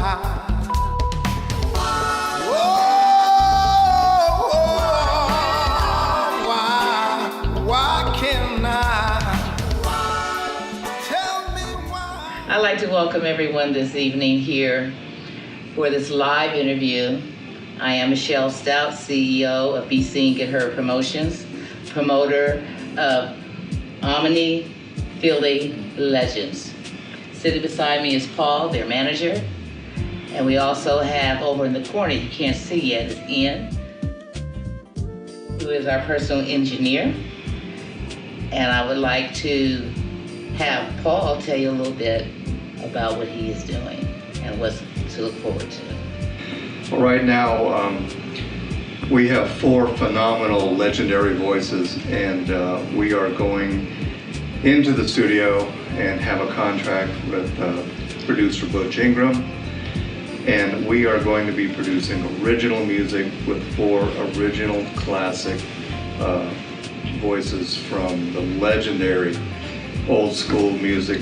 I'd like to welcome everyone this evening here for this live interview. I am Michelle Stout, CEO of Be Seen, Get Heard Promotions, promoter of Omni Philly Legends. Sitting beside me is Paul, their manager, and we also have over in the corner, you can't see yet, is Ian, who is our personal engineer. And I would like to have Paul tell you a little bit about what he is doing and what's to look forward to. Well, right now, we have 4 phenomenal legendary voices, and we are going into the studio and have a contract with producer Butch Ingram, and we are going to be producing original music with 4 original classic voices from the legendary old school music,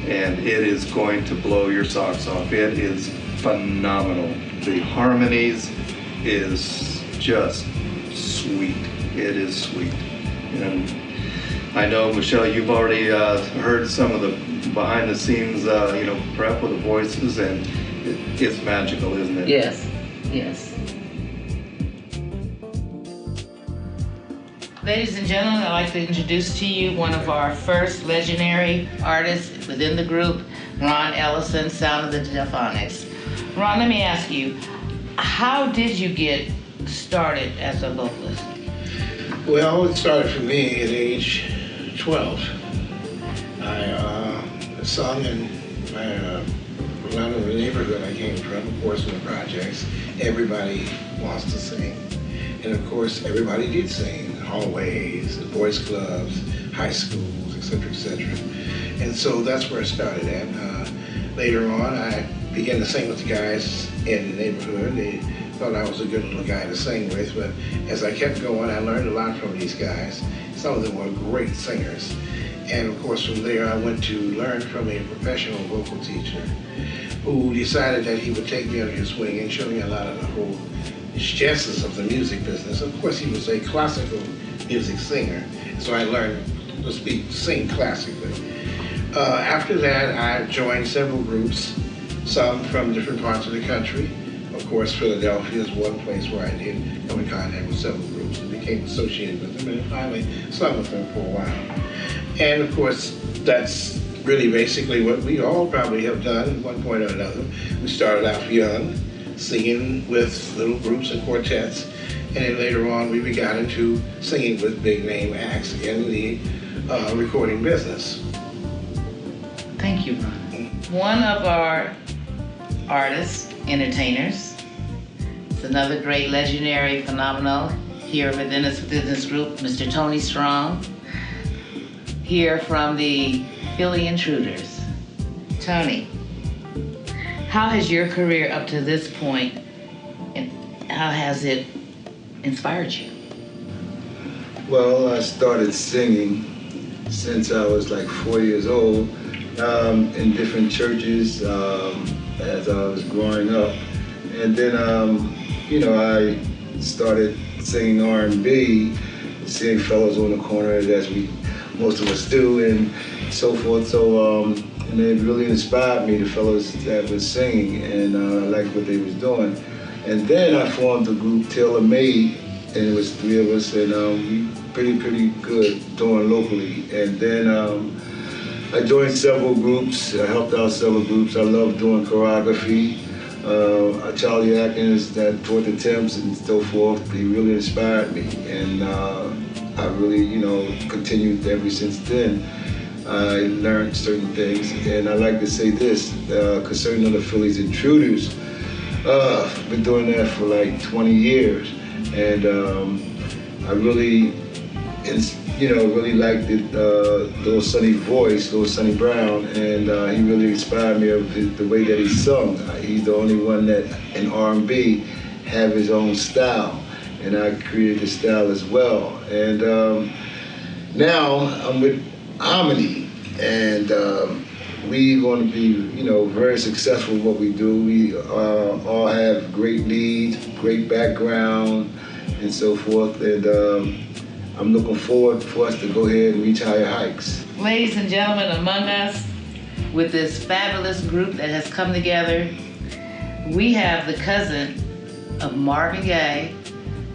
and it is going to blow your socks off. It is phenomenal. The harmonies is just sweet. It is sweet. And I know, Michelle, you've already heard some of the behind the scenes, prep with the voices, and it's magical, isn't it? Yes, yes. Ladies and gentlemen, I'd like to introduce to you one of our first legendary artists within the group, Ron Ellison, Sound of the Delphonics. Ron, let me ask you, how did you get started as a vocalist? Well, it started for me at age 12. I sung in around the neighborhood I came from, of course, in the projects. Everybody wants to sing. And of course, everybody did sing, hallways, boys clubs, high schools, etc., etc. And so that's where I started at. Later on, I began to sing with the guys in the neighborhood. They thought I was a good little guy to sing with, but as I kept going, I learned a lot from these guys. Some of them were great singers. And of course, from there, I went to learn from a professional vocal teacher who decided that he would take me under his wing and show me a lot of the whole chances of the music business. Of course, he was a classical music singer, so I learned to sing classically. After that, I joined several groups, some from different parts of the country. Of course, Philadelphia is one place where I did come in contact with several groups and became associated with them, and finally sung with them for a while. And of course, that's really basically what we all probably have done at one point or another. We started out young, singing with little groups and quartets, and then later on we got into singing with big name acts in the recording business. Thank you, Ron. One of our artists, entertainers, is another great legendary phenomenal here within this group, Mr. Tony Strong, here from the Philly Intruders. Tony, how has your career up to this point, and how has it inspired you? Well, I started singing since I was like 4 years old in different churches as I was growing up. And then, I started singing R&B, seeing fellows on the corner as most of us do, and so forth. So, and it really inspired me, the fellows that was singing, and I liked what they was doing. And then I formed the group Taylor Made, and it was 3 of us, and we pretty good doing locally. And then I joined several groups, I helped out several groups. I love doing choreography. Charlie Atkins that taught the Temps and so forth, they really inspired me. And I really, continued ever since then. I learned certain things, and I like to say this, concerning the Philly's Intruders, I've been doing that for like 20 years, and I really, really liked it, Little Sonny voice, Little Sonny Brown, and he really inspired me of the way that he sung. He's the only one that in R&B have his own style, and I created the style as well. And now I'm with Omni, and we're going to be, very successful in what we do. We all have great leads, great background, and so forth. And I'm looking forward for us to go ahead and reach higher heights. Ladies and gentlemen, among us, with this fabulous group that has come together, we have the cousin of Marvin Gaye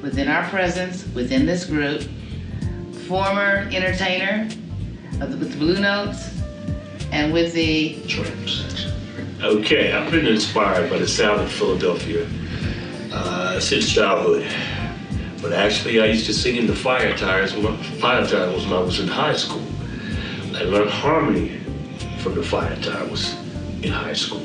within our presence, within this group, former entertainer with the Blue Notes and with the Tramps. Okay, I've been inspired by the sound of Philadelphia since childhood. But actually, I used to sing in the Fire Tires when I was in high school. I learned harmony from the Fire Tires in high school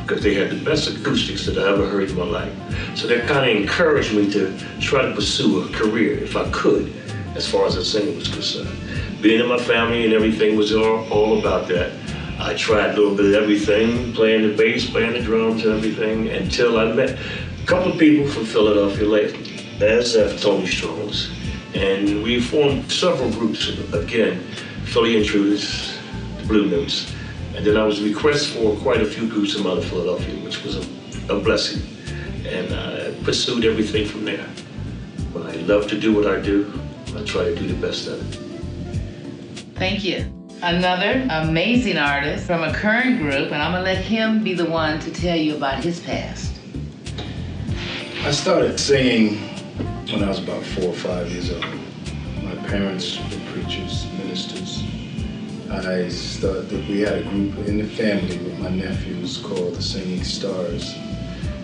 because they had the best acoustics that I ever heard in my life. So that kind of encouraged me to try to pursue a career, if I could, as far as the singing was concerned. Being in my family and everything was all about that. I tried a little bit of everything, playing the bass, playing the drums and everything, until I met a couple of people from Philadelphia, like as Tony Strong's. And we formed several groups, again, Philly Intruders, the Blue Notes. And then I was requested for quite a few groups in out of Philadelphia, which was a blessing. And I pursued everything from there. But I love to do what I do. I try to do the best of it. Thank you. Another amazing artist from a current group, and I'm gonna let him be the one to tell you about his past. I started singing when I was about 4 or 5 years old. My parents were preachers, ministers. We had a group in the family with my nephews called the Singing Stars.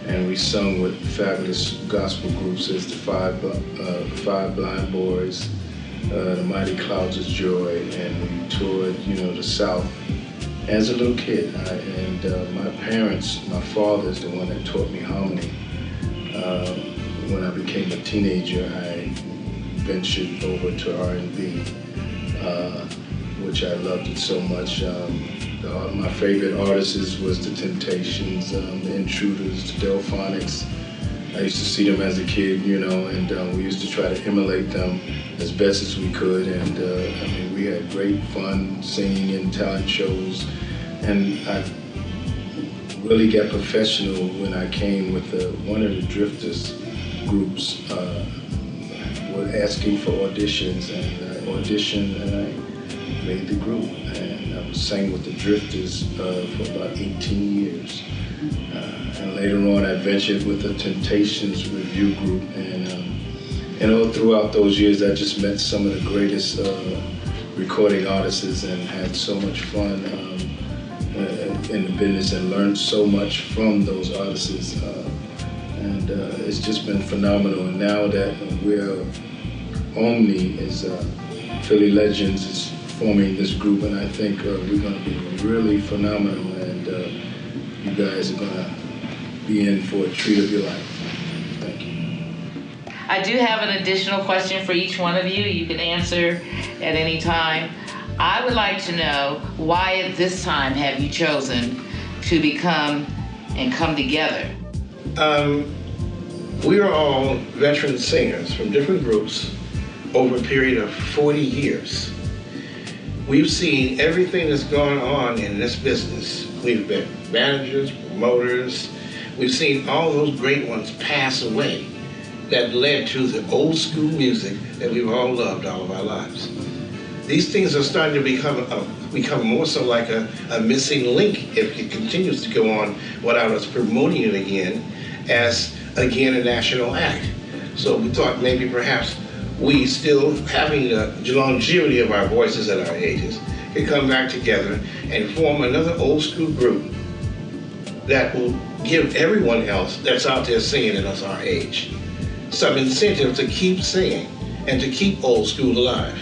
And we sung with fabulous gospel groups as the Five Blind Boys, the Mighty Clouds of Joy, and we toured, the South as a little kid. My parents, my father is the one that taught me harmony. When I became a teenager, I ventured over to R&B, which I loved it so much. My favorite artists was the Temptations, the Intruders, the Delphonics. I used to see them as a kid, and we used to try to emulate them as best as we could. And we had great fun singing in talent shows. And I really got professional when I came with one of the Drifters groups, were asking for auditions, and I auditioned and I made the group. And I sang with the Drifters for about 18 years. And later on, I ventured with the Temptations review group. And all throughout those years, I just met some of the greatest recording artists and had so much fun in the business and learned so much from those artists. And it's just been phenomenal. And now that we're Omni is Philly Legends is forming this group, and I think we're going to be really phenomenal, and you guys are going to be in for a treat of your life. Thank you. I do have an additional question for each one of you. You can answer at any time. I would like to know, why at this time have you chosen to become and come together? We are all veteran singers from different groups over a period of 40 years. We've seen everything that's gone on in this business. We've been managers, promoters. We've seen all those great ones pass away that led to the old school music that we've all loved all of our lives. These things are starting to become more so like a missing link if it continues to go on without us promoting it again as, again, a national act. So we thought maybe perhaps we, still having the longevity of our voices at our ages, could come back together and form another old school group that will give everyone else that's out there singing at us our age some incentive to keep singing and to keep old school alive.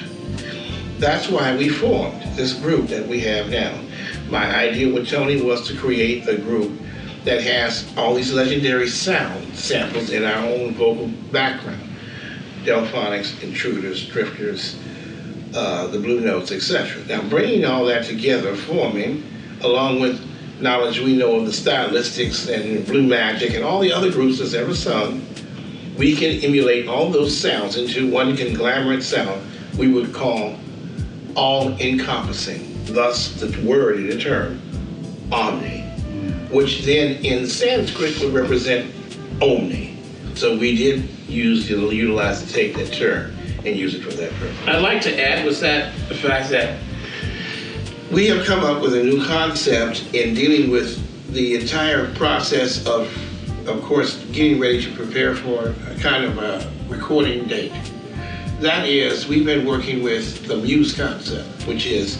That's why we formed this group that we have now. My idea with Tony was to create a group that has all these legendary sound samples in our own vocal background. Delphonics, Intruders, Drifters, the Blue Notes, etc. Now bringing all that together, forming, along with knowledge we know of the Stylistics and Blue Magic and all the other groups that's ever sung, we can emulate all those sounds into one conglomerate sound we would call all-encompassing. Thus the word and the term, omni, which then in Sanskrit would represent omni. So we did utilize to take that term and use it for that purpose. I'd like to add with that the fact that we have come up with a new concept in dealing with the entire process of course, getting ready to prepare for a kind of a recording date. That is, we've been working with the muse concept, which is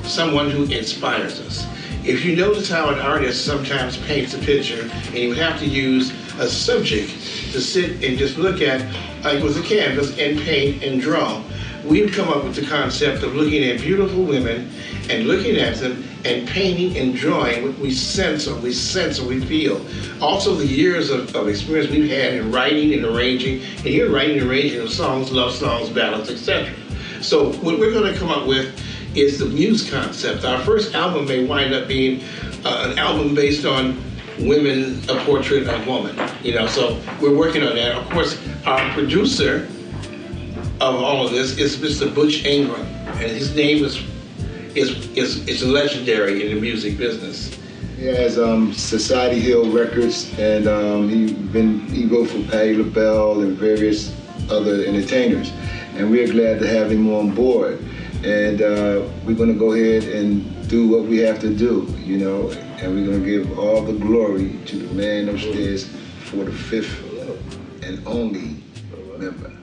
someone who inspires us. If you notice how an artist sometimes paints a picture and he would have to use a subject to sit and just look at, like with a canvas, and paint and draw, we've come up with the concept of looking at beautiful women and looking at them and painting and drawing what we sense or we feel. Also the years of experience we've had in writing and arranging, and here writing and arranging of songs, love songs, ballads, etc. So what we're going to come up with is the muse concept. Our first album may wind up being an album based on women, a portrait of woman. So we're working on that. Of course, our producer of all of this is Mr. Butch Ingram, and his name is legendary in the music business. He has Society Hill Records, and he wrote for Patti LaBelle and various other entertainers, and we're glad to have him on board. And we're going to go ahead and do what we have to do, and we're going to give all the glory to the man upstairs for the fifth and only member.